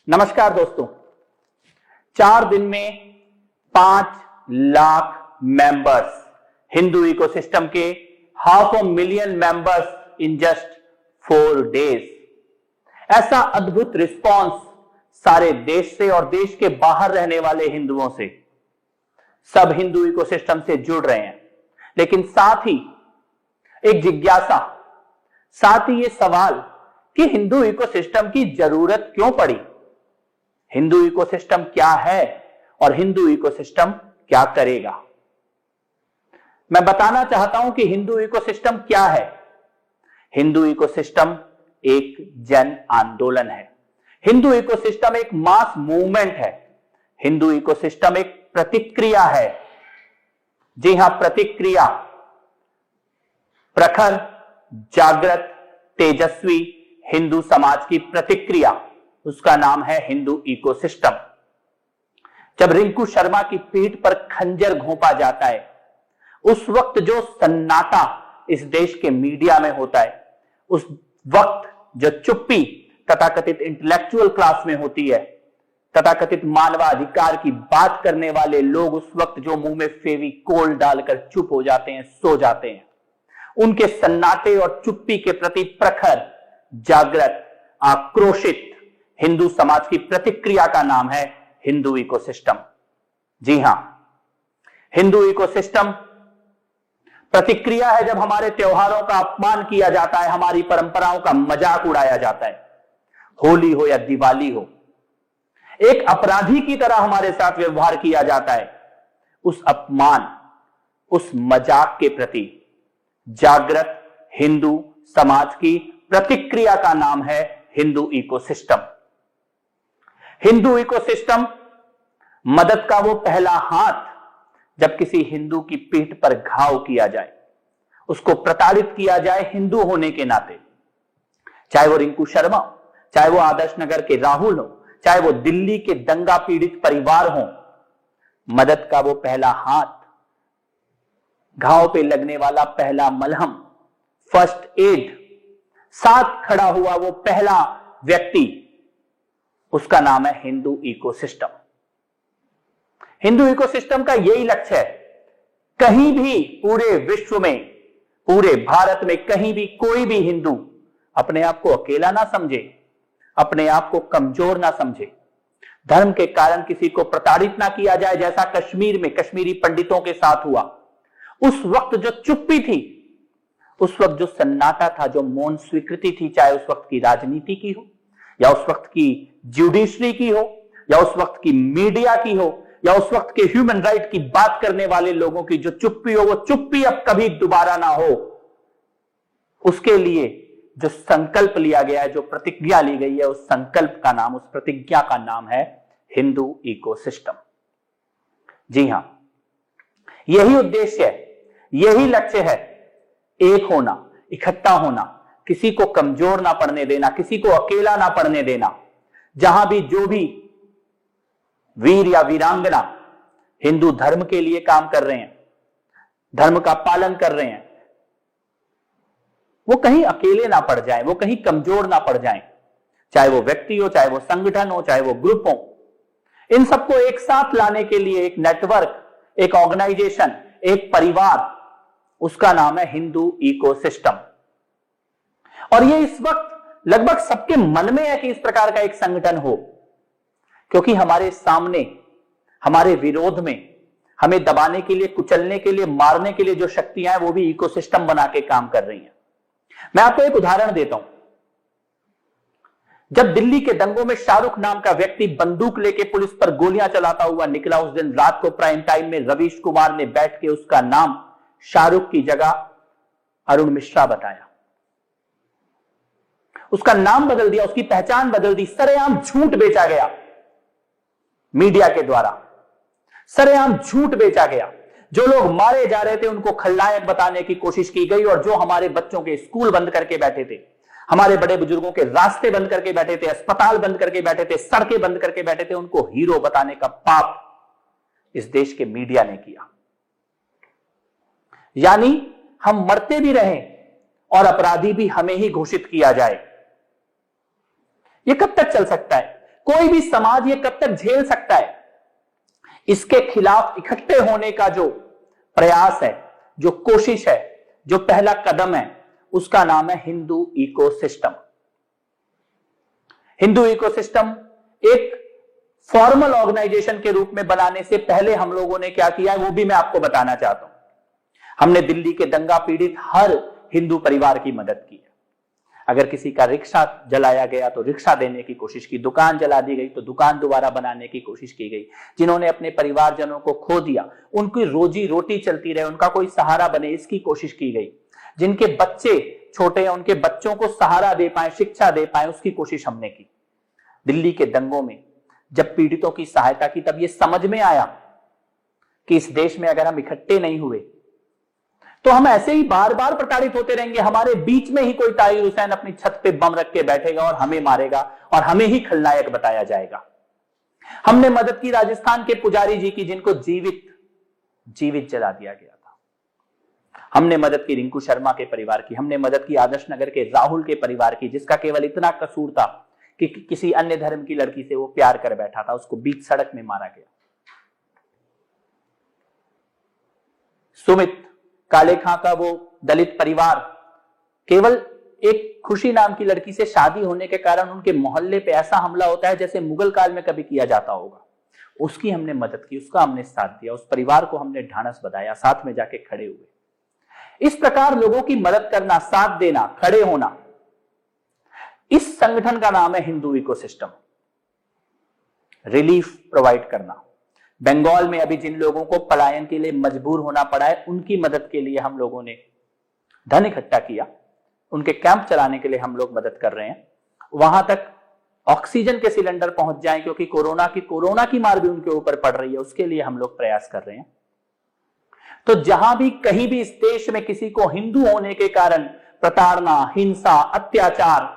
नमस्कार दोस्तों। 4 दिन में 5 लाख मेंबर्स, हिंदू इकोसिस्टम के 500,000 मेंबर्स इन जस्ट 4 डेज। ऐसा अद्भुत रिस्पांस सारे देश से और देश के बाहर रहने वाले हिंदुओं से। सब हिंदू इकोसिस्टम से जुड़ रहे हैं, लेकिन साथ ही एक जिज्ञासा, साथ ही ये सवाल कि हिंदू इकोसिस्टम की जरूरत क्यों पड़ी, हिंदू इकोसिस्टम क्या है और हिंदू इकोसिस्टम क्या करेगा। मैं बताना चाहता हूं कि हिंदू इकोसिस्टम क्या है। हिंदू इकोसिस्टम एक जन आंदोलन है। हिंदू इकोसिस्टम एक मास मूवमेंट है। हिंदू इकोसिस्टम एक प्रतिक्रिया है। जी हां, प्रतिक्रिया। प्रखर, जागृत, तेजस्वी हिंदू समाज की प्रतिक्रिया, उसका नाम है हिंदू इकोसिस्टम। जब रिंकू शर्मा की पीठ पर खंजर घोंपा जाता है, उस वक्त जो सन्नाटा इस देश के मीडिया में होता है, उस वक्त जो चुप्पी तथाकथित इंटेलेक्चुअल क्लास में होती है, तथाकथित मानवाधिकार की बात करने वाले लोग उस वक्त जो मुंह में फेविकोल डालकर चुप हो जाते हैं, सो जाते हैं, उनके सन्नाटे और चुप्पी के प्रति प्रखर, जागृत, आक्रोशित हिंदू समाज की प्रतिक्रिया का नाम है हिंदू इकोसिस्टम। जी हां, हिंदू इकोसिस्टम प्रतिक्रिया है जब हमारे त्योहारों का अपमान किया जाता है, हमारी परंपराओं का मजाक उड़ाया जाता है, होली हो या दिवाली हो, एक अपराधी की तरह हमारे साथ व्यवहार किया जाता है। उस अपमान, उस मजाक के प्रति जागृत हिंदू समाज की प्रतिक्रिया का नाम है हिंदू इकोसिस्टम। हिंदू इकोसिस्टम मदद का वो पहला हाथ जब किसी हिंदू की पीठ पर घाव किया जाए, उसको प्रताड़ित किया जाए हिंदू होने के नाते, चाहे वो रिंकू शर्मा, चाहे वो आदर्श नगर के राहुल हो, चाहे वो दिल्ली के दंगा पीड़ित परिवार हो, मदद का वो पहला हाथ, घाव पे लगने वाला पहला मलहम, फर्स्ट एड, साथ खड़ा हुआ वो पहला व्यक्ति, उसका नाम है हिंदू इकोसिस्टम। हिंदू इकोसिस्टम का यही लक्ष्य है। कहीं भी पूरे विश्व में, पूरे भारत में कहीं भी कोई भी हिंदू अपने आप को अकेला ना समझे, अपने आप को कमजोर ना समझे, धर्म के कारण किसी को प्रताड़ित ना किया जाए, जैसा कश्मीर में कश्मीरी पंडितों के साथ हुआ। उस वक्त जो चुप्पी थी, उस वक्त जो सन्नाटा था, जो मौन स्वीकृति थी, चाहे उस वक्त की राजनीति की हो, या उस वक्त की जुडिशरी की हो, या उस वक्त की मीडिया की हो, या उस वक्त के ह्यूमन राइट की बात करने वाले लोगों की जो चुप्पी हो, वो चुप्पी अब कभी दोबारा ना हो, उसके लिए जो संकल्प लिया गया है, जो प्रतिज्ञा ली गई है, उस संकल्प का नाम, उस प्रतिज्ञा का नाम है हिंदू इकोसिस्टम। जी हां, यही उद्देश्य है, यही लक्ष्य है, एक होना, इकट्ठा होना, किसी को कमजोर ना पड़ने देना, किसी को अकेला ना पड़ने देना। जहां भी जो भी वीर या वीरांगना हिंदू धर्म के लिए काम कर रहे हैं, धर्म का पालन कर रहे हैं, वो कहीं अकेले ना पड़ जाएं, वो कहीं कमजोर ना पड़ जाएं, चाहे वो व्यक्ति हो, चाहे वो संगठन हो, चाहे वो ग्रुप हो। इन सबको एक साथ लाने के लिए एक नेटवर्क, एक ऑर्गेनाइजेशन, एक परिवार, उसका नाम है हिंदू इकोसिस्टम। और ये इस वक्त लगभग सबके मन में है कि इस प्रकार का एक संगठन हो, क्योंकि हमारे सामने, हमारे विरोध में, हमें दबाने के लिए, कुचलने के लिए, मारने के लिए जो शक्तियां हैं, वो भी इकोसिस्टम बना के काम कर रही हैं। मैं आपको एक उदाहरण देता हूं। जब दिल्ली के दंगों में शाहरुख नाम का व्यक्ति बंदूक लेके पुलिस पर गोलियां चलाता हुआ निकला, उस दिन रात को प्राइम टाइम में रवीश कुमार ने बैठ के उसका नाम शाहरुख की जगह अरुण मिश्रा बताया, उसका नाम बदल दिया, उसकी पहचान बदल दी, सरेआम झूठ बेचा गया मीडिया के द्वारा, सरेआम झूठ बेचा गया। जो लोग मारे जा रहे थे उनको खलनायक बताने की कोशिश की गई, और जो हमारे बच्चों के स्कूल बंद करके बैठे थे, हमारे बड़े बुजुर्गों के रास्ते बंद करके बैठे थे, अस्पताल बंद करके बैठे थे, सड़कें बंद करके बैठे थे, उनको हीरो बताने का पाप इस देश के मीडिया ने किया। यानी हम मरते भी रहें और अपराधी भी हमें ही घोषित किया जाए। यह कब तक चल सकता है? कोई भी समाज ये कब तक झेल सकता है? इसके खिलाफ इकट्ठे होने का जो प्रयास है, जो कोशिश है, जो पहला कदम है, उसका नाम है हिंदू इकोसिस्टम। हिंदू इकोसिस्टम एक फॉर्मल ऑर्गेनाइजेशन के रूप में बनाने से पहले हम लोगों ने क्या किया है वो भी मैं आपको बताना चाहता हूं। हमने दिल्ली के दंगा पीड़ित हर हिंदू परिवार की मदद की है। अगर किसी का रिक्शा जलाया गया तो रिक्शा देने की कोशिश की, दुकान जला दी गई तो दुकान दोबारा बनाने की कोशिश की गई। जिन्होंने अपने परिवारजनों को खो दिया उनकी रोजी रोटी चलती रहे, उनका कोई सहारा बने, इसकी कोशिश की गई। जिनके बच्चे छोटे हैं उनके बच्चों को सहारा दे पाए, शिक्षा दे पाए, उसकी कोशिश हमने की। दिल्ली के दंगों में जब पीड़ितों की सहायता की तब यह समझ में आया कि इस देश में अगर हम इकट्ठे नहीं हुए तो हम ऐसे ही बार बार प्रताड़ित होते रहेंगे। हमारे बीच में ही कोई ताहिर हुसैन अपनी छत पे बम रख के बैठेगा और हमें मारेगा और हमें ही खलनायक बताया जाएगा। हमने मदद की राजस्थान के पुजारी जी की, जिनको जीवित जला दिया गया था। हमने मदद की रिंकू शर्मा के परिवार की, हमने मदद की आदर्श नगर के राहुल के परिवार की, जिसका केवल इतना कसूर था कि किसी अन्य धर्म की लड़की से वो प्यार कर बैठा था, उसको बीच सड़क में मारा गया। सुमित काले खां का वो दलित परिवार, केवल एक खुशी नाम की लड़की से शादी होने के कारण उनके मोहल्ले पे ऐसा हमला होता है जैसे मुगल काल में कभी किया जाता होगा। उसकी हमने मदद की, उसका हमने साथ दिया, उस परिवार को हमने ढांढस बंधाया, साथ में जाके खड़े हुए। इस प्रकार लोगों की मदद करना, साथ देना, खड़े होना, इस संगठन का नाम है हिंदू इकोसिस्टम। रिलीफ प्रोवाइड करना। बंगाल में अभी जिन लोगों को पलायन के लिए मजबूर होना पड़ा है उनकी मदद के लिए हम लोगों ने धन इकट्ठा किया, उनके कैंप चलाने के लिए हम लोग मदद कर रहे हैं। वहां तक ऑक्सीजन के सिलेंडर पहुंच जाएं, क्योंकि कोरोना की मार भी उनके ऊपर पड़ रही है, उसके लिए हम लोग प्रयास कर रहे हैं। तो जहां भी कहीं भी इस देश में किसी को हिंदू होने के कारण प्रताड़ना, हिंसा, अत्याचार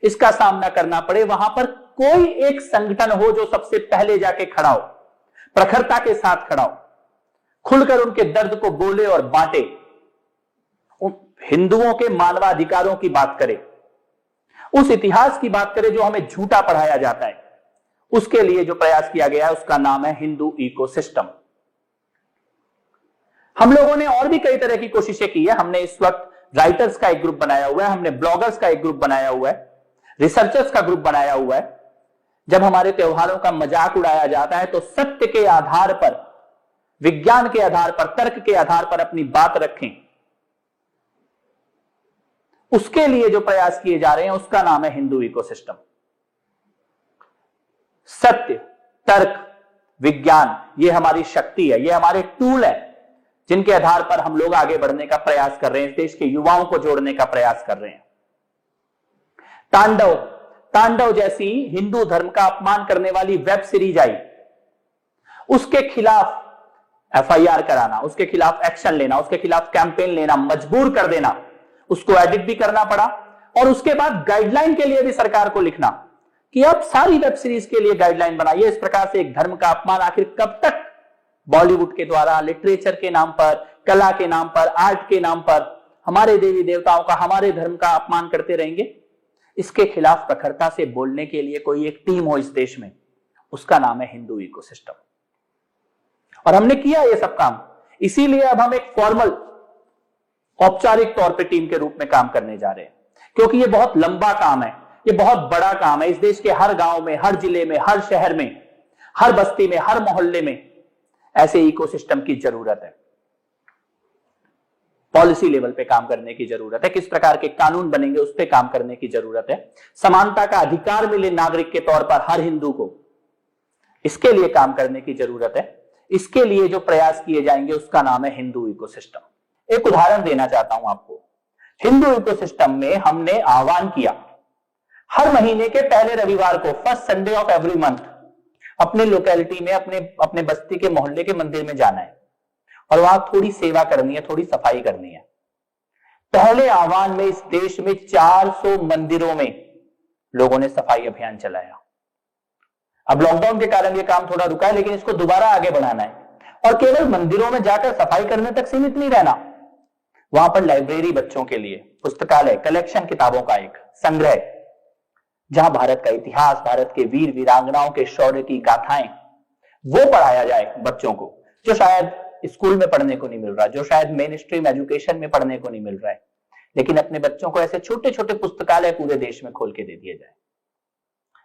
इसका सामना करना पड़े, वहां पर कोई एक संगठन हो जो सबसे पहले जाके खड़ा हो, प्रखरता के साथ खड़ा हो, खुलकर उनके दर्द को बोले और बांटे, हिंदुओं के मानवाधिकारों की बात करे, उस इतिहास की बात करे जो हमें झूठा पढ़ाया जाता है, उसके लिए जो प्रयास किया गया है उसका नाम है हिंदू इकोसिस्टम। हम लोगों ने और भी कई तरह की कोशिशें की है। हमने इस वक्त राइटर्स का एक ग्रुप बनाया हुआ है, हमने ब्लॉगर्स का एक ग्रुप बनाया हुआ है, रिसर्चर्स का ग्रुप बनाया हुआ है। जब हमारे त्योहारों का मजाक उड़ाया जाता है तो सत्य के आधार पर, विज्ञान के आधार पर, तर्क के आधार पर अपनी बात रखें, उसके लिए जो प्रयास किए जा रहे हैं उसका नाम है हिंदू इकोसिस्टम। सत्य, तर्क, विज्ञान, ये हमारी शक्ति है, ये हमारे टूल है जिनके आधार पर हम लोग आगे बढ़ने का प्रयास कर रहे हैं, इस देश के युवाओं को जोड़ने का प्रयास कर रहे हैं। तांडव जैसी हिंदू धर्म का अपमान करने वाली वेब सीरीज आई, उसके खिलाफ एफआईआर कराना, उसके खिलाफ एक्शन लेना, उसके खिलाफ कैंपेन लेना, मजबूर कर देना, उसको एडिट भी करना पड़ा और उसके बाद गाइडलाइन के लिए भी सरकार को लिखना कि अब सारी वेब सीरीज के लिए गाइडलाइन बनाइए। इस प्रकार से एक धर्म का अपमान आखिर कब तक बॉलीवुड के द्वारा, लिटरेचर के नाम पर, कला के नाम पर, आर्ट के नाम पर हमारे देवी देवताओं का, हमारे धर्म का अपमान करते रहेंगे? इसके खिलाफ प्रखरता से बोलने के लिए कोई एक टीम हो इस देश में, उसका नाम है हिंदू इकोसिस्टम। और हमने किया ये सब काम, इसीलिए अब हम एक फॉर्मल, औपचारिक तौर पे टीम के रूप में काम करने जा रहे हैं, क्योंकि ये बहुत लंबा काम है, ये बहुत बड़ा काम है। इस देश के हर गांव में, हर जिले में, हर शहर में, हर बस्ती में, हर मोहल्ले में ऐसे इकोसिस्टम की जरूरत है। पॉलिसी लेवल पे काम करने की जरूरत है, किस प्रकार के कानून बनेंगे उस पे काम करने की जरूरत है। समानता का अधिकार मिले नागरिक के तौर पर हर हिंदू को, इसके लिए काम करने की जरूरत है। इसके लिए जो प्रयास किए जाएंगे उसका नाम है हिंदू इकोसिस्टम। एक उदाहरण देना चाहता हूं आपको। हिंदू इकोसिस्टम में हमने आह्वान किया हर महीने के पहले रविवार को, first Sunday off every month, अपने लोकेलिटी में, अपने बस्ती के मोहल्ले के मंदिर में जाना है और वहां थोड़ी सेवा करनी है, थोड़ी सफाई करनी है। पहले आह्वान में इस देश में 400 मंदिरों में लोगों ने सफाई अभियान चलाया। अब लॉकडाउन के कारण यह काम थोड़ा रुका है, लेकिन इसको दोबारा आगे बढ़ाना है। और केवल मंदिरों में जाकर सफाई करने तक सीमित नहीं रहना, वहां पर लाइब्रेरी बच्चों के लिए, पुस्तकालय, कलेक्शन किताबों का एक संग्रह, जहां भारत का इतिहास, भारत के वीर वीरांगनाओं के शौर्य की गाथाएं, वो पढ़ाया जाए बच्चों को, जो शायद स्कूल में पढ़ने को नहीं मिल रहा, जो शायद मेन स्ट्रीम एजुकेशन में पढ़ने को नहीं मिल रहा है। लेकिन अपने बच्चों को ऐसे छोटे छोटे पुस्तकालय पूरे देश में खोल के दे दिए जाए।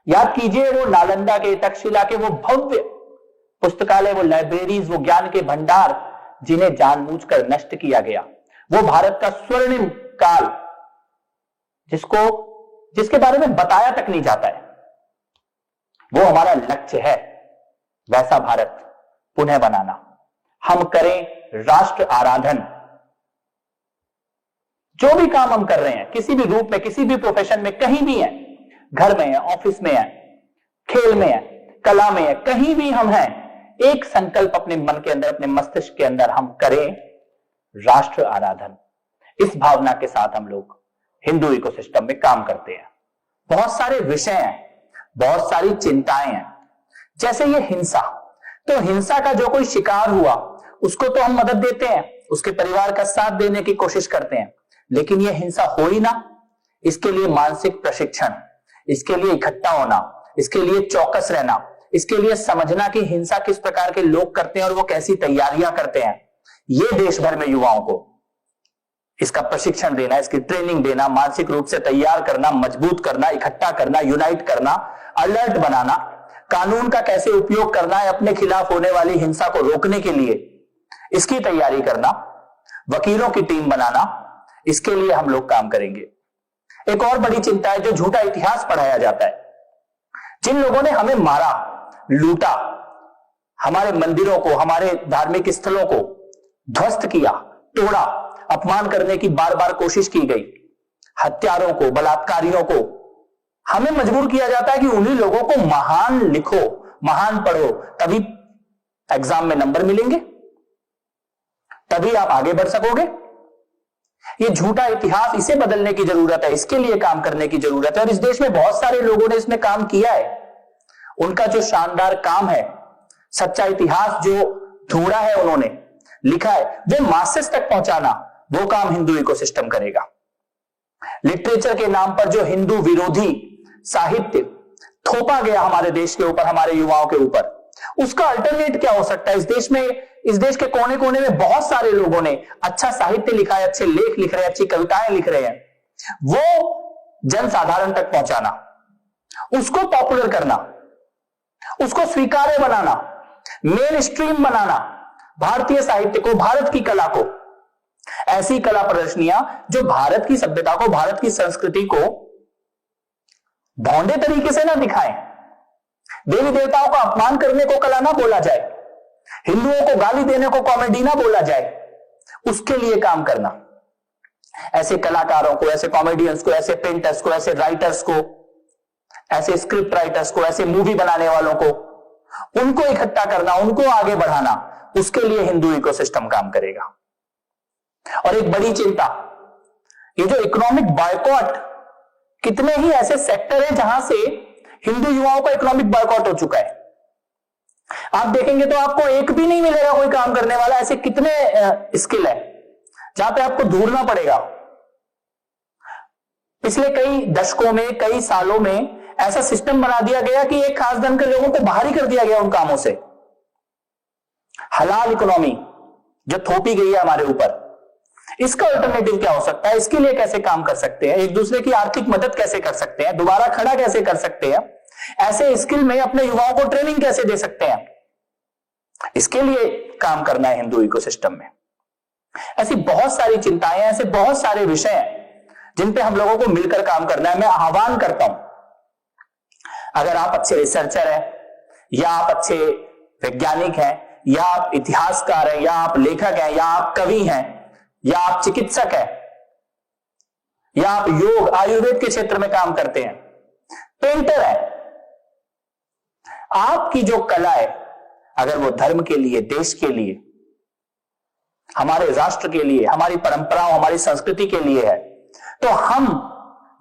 याद कीजिए वो नालंदा के, तक्षशिला के वो भव्य पुस्तकालय, वो लाइब्रेरीज, वो ज्ञान के भंडार जिन्हें जानबूझकर नष्ट किया गया, वो भारत का स्वर्णिम काल जिसके बारे में बताया तक नहीं जाता है, वो हमारा लक्ष्य है। वैसा भारत पुनः बनाना। हम करें राष्ट्र आराधन। जो भी काम हम कर रहे हैं, किसी भी रूप में, किसी भी प्रोफेशन में, कहीं भी है, घर में है, ऑफिस में है, खेल में है, कला में है, कहीं भी हम हैं, एक संकल्प अपने मन के अंदर, अपने मस्तिष्क के अंदर हम करें राष्ट्र आराधन। इस भावना के साथ हम लोग हिंदू इकोसिस्टम में काम करते हैं। बहुत सारे विषय हैं, बहुत सारी चिंताएं हैं, जैसे ये हिंसा। तो हिंसा का जो कोई शिकार हुआ उसको तो हम मदद देते हैं, उसके परिवार का साथ देने की कोशिश करते हैं, लेकिन ये हिंसा हो ही ना, इसके लिए मानसिक प्रशिक्षण, इसके लिए इकट्ठा होना, इसके लिए चौकस रहना, इसके लिए समझना कि हिंसा किस प्रकार के लोग करते हैं और वो कैसी तैयारियां करते हैं, ये देश भर में युवाओं को इसका प्रशिक्षण देना, इसकी ट्रेनिंग देना, मानसिक रूप से तैयार करना, मजबूत करना, इकट्ठा करना, यूनाइट करना, अलर्ट बनाना, कानून का कैसे उपयोग करना है अपने खिलाफ होने वाली हिंसा को रोकने के लिए, इसकी तैयारी करना, वकीलों की टीम बनाना, इसके लिए हम लोग काम करेंगे। एक और बड़ी चिंता है, जो झूठा इतिहास पढ़ाया जाता है। जिन लोगों ने हमें मारा, लूटा, हमारे मंदिरों को, हमारे धार्मिक स्थलों को ध्वस्त किया, तोड़ा, अपमान करने की बार बार कोशिश की गई, हत्यारों को, बलात्कारियों को, हमें मजबूर किया जाता है कि उन्हीं लोगों को महान लिखो, महान पढ़ो, तभी एग्जाम में नंबर मिलेंगे, तभी आप आगे बढ़ सकोगे। ये झूठा इतिहास, इसे बदलने की जरूरत है, इसके लिए काम करने की जरूरत है। और इस देश में बहुत सारे लोगों ने इसमें काम किया है। उनका जो शानदार काम है, सच्चा इतिहास जो ढूंढा है, उन्होंने लिखा है, वो मासेस तक पहुंचाना, वो काम हिंदू इकोसिस्टम करेगा। लिटरेचर के नाम पर जो हिंदू विरोधी साहित्य थोपा गया हमारे देश के ऊपर, हमारे युवाओं के ऊपर, उसका अल्टरनेट क्या हो सकता है? इस देश के कोने कोने में बहुत सारे लोगों ने अच्छा साहित्य लिखा है, अच्छे लेख लिख रहे हैं, अच्छी कविताएं लिख रहे हैं, वो जनसाधारण तक पहुंचाना, उसको पॉपुलर करना, उसको स्वीकार्य बनाना, मेन स्ट्रीम बनाना, भारतीय साहित्य को, भारत की कला को, ऐसी कला प्रदर्शनियां जो भारत की सभ्यता को, भारत की संस्कृति को भौंडे तरीके से ना दिखाएं। देवी देवताओं का अपमान करने को कला ना बोला जाए, हिंदुओं को गाली देने को कॉमेडी ना बोला जाए, उसके लिए काम करना। ऐसे कलाकारों को, ऐसे कॉमेडियंस को, ऐसे पेंटर्स को, ऐसे राइटर्स को, ऐसे स्क्रिप्ट राइटर्स को, ऐसे मूवी बनाने वालों को, उनको इकट्ठा करना, उनको आगे बढ़ाना, उसके लिए हिंदू इकोसिस्टम काम करेगा। और एक बड़ी चिंता, ये जो इकोनॉमिक बॉयकॉट, कितने ही ऐसे सेक्टर हैं जहां से हिंदू युवाओं का इकोनॉमिक बॉयकॉट हो चुका है। आप देखेंगे तो आपको एक भी नहीं मिलेगा कोई काम करने वाला। ऐसे कितने स्किल है जहां पे आपको ढूंढना पड़ेगा। पिछले कई दशकों में, कई सालों में ऐसा सिस्टम बना दिया गया कि एक खास धर्म के लोगों को बाहर ही कर दिया गया उन कामों से। हलाल इकोनॉमी जो थोपी गई है हमारे ऊपर, इसका अल्टरनेटिव क्या हो सकता है? इसके लिए कैसे काम कर सकते हैं? एक दूसरे की आर्थिक मदद कैसे कर सकते हैं? दोबारा खड़ा कैसे कर सकते हैं? ऐसे स्किल में अपने युवाओं को ट्रेनिंग कैसे दे सकते हैं? इसके लिए काम करना है हिंदू इकोसिस्टम में। ऐसी बहुत सारी चिंताएं, ऐसे बहुत सारे विषय हैं जिन पे हम लोगों को मिलकर काम करना है। मैं आह्वान करता हूं, अगर आप अच्छे रिसर्चर हैं, या आप अच्छे वैज्ञानिक हैं, या आप इतिहासकार हैं, या आप लेखक हैं, या आप कवि हैं, या आप चिकित्सक हैं, या आप योग आयुर्वेद के क्षेत्र में काम करते हैं, पेंटर है, आपकी जो कला है, अगर वो धर्म के लिए, देश के लिए, हमारे राष्ट्र के लिए, हमारी परंपराओं, हमारी संस्कृति के लिए है, तो हम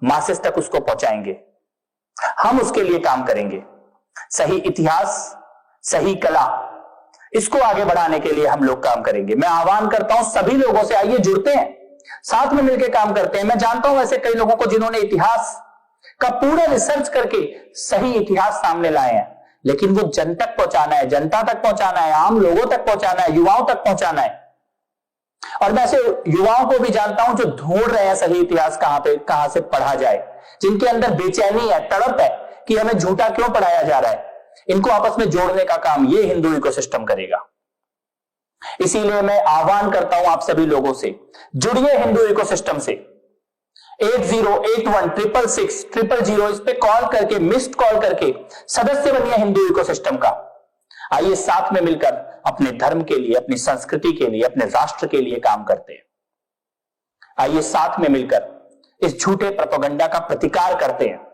मासेस तक उसको पहुंचाएंगे, हम उसके लिए काम करेंगे। सही इतिहास, सही कला, इसको आगे बढ़ाने के लिए हम लोग काम करेंगे। मैं आह्वान करता हूं सभी लोगों से, आइए जुड़ते हैं, साथ में मिलकर काम करते हैं। मैं जानता हूं ऐसे कई लोगों को जिन्होंने इतिहास का पूरा रिसर्च करके सही इतिहास सामने लाए हैं, लेकिन वो जन तक पहुंचाना है, जनता तक पहुंचाना है, आम लोगों तक पहुंचाना है, युवाओं तक पहुंचाना है। और मैं ऐसे युवाओं को भी जानता हूं जो ढूंढ रहे हैं सही इतिहास कहां से पढ़ा जाए, जिनके अंदर बेचैनी है, तड़प है कि हमें झूठा क्यों पढ़ाया जा रहा है। इनको आपस में जोड़ने का काम ये हिंदू इकोसिस्टम करेगा। इसीलिए मैं आह्वान करता हूं आप सभी लोगों से, जुड़िए हिंदू इकोसिस्टम से। 8081666000 इस पे कॉल करके, मिस्ड कॉल करके सदस्य बनिए हिंदू इकोसिस्टम का। आइए साथ में मिलकर अपने धर्म के लिए, अपनी संस्कृति के लिए, अपने राष्ट्र के लिए काम करते हैं। आइए साथ में मिलकर इस झूठे प्रोपेगेंडा का प्रतिकार करते हैं।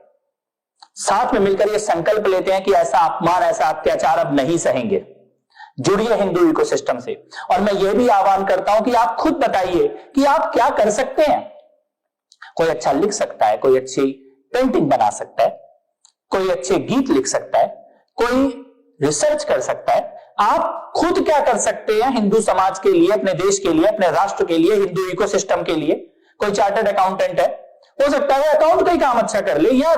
साथ में मिलकर यह संकल्प लेते हैं कि ऐसा अपमान, ऐसा अत्याचार अब नहीं सहेंगे। जुड़िए हिंदू इकोसिस्टम से। और मैं यह भी आह्वान करता हूं कि आप खुद बताइए कि आप क्या कर सकते हैं। कोई अच्छा लिख सकता है, कोई अच्छी पेंटिंग बना सकता है, कोई अच्छे गीत लिख सकता है, कोई रिसर्च कर सकता है। आप खुद क्या कर सकते हैं हिंदू समाज के लिए, अपने देश के लिए, अपने राष्ट्र के लिए, हिंदू इकोसिस्टम के लिए। कोई चार्टर्ड अकाउंटेंट है, हो सकता है अकाउंट का ही काम अच्छा कर ले, या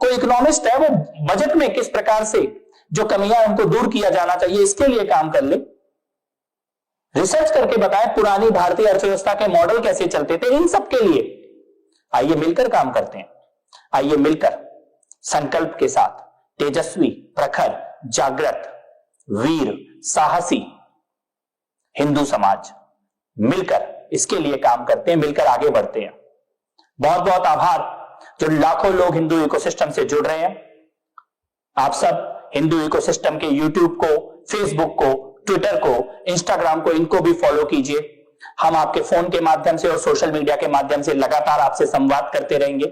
कोई इकोनॉमिस्ट है, वो बजट में किस प्रकार से जो कमियां उनको दूर किया जाना चाहिए इसके लिए काम कर ले। रिसर्च करके बताएं पुरानी भारतीय अर्थव्यवस्था के मॉडल कैसे चलते थे, इन सब के लिए आइए मिलकर काम करते हैं। आइए मिलकर संकल्प के साथ तेजस्वी, प्रखर, जागृत, वीर, साहसी हिंदू समाज मिलकर इसके लिए काम करते हैं, मिलकर आगे बढ़ते हैं। बहुत बहुत आभार जो लाखों लोग हिंदू इकोसिस्टम से जुड़ रहे हैं। आप सब हिंदू इकोसिस्टम के यूट्यूब को, फेसबुक को, ट्विटर को, इंस्टाग्राम को, इनको भी फॉलो कीजिए। हम आपके फोन के माध्यम से और सोशल मीडिया के माध्यम से लगातार आपसे संवाद करते रहेंगे।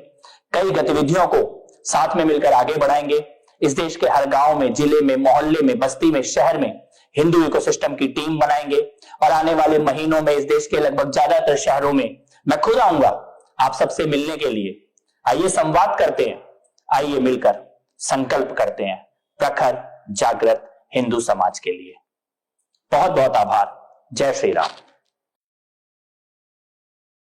कई गतिविधियों को साथ में मिलकर आगे बढ़ाएंगे। इस देश के हर गांव में, जिले में, मोहल्ले में, बस्ती में, शहर में हिंदू इकोसिस्टम की टीम बनाएंगे। और आने वाले महीनों में इस देश के लगभग ज्यादातर शहरों में मैं खुद आऊंगा आप सबसे मिलने के लिए। आइए संवाद करते हैं, आइए मिलकर संकल्प करते हैं प्रखर, जागृत हिंदू समाज के लिए। बहुत बहुत आभार। जय श्री राम।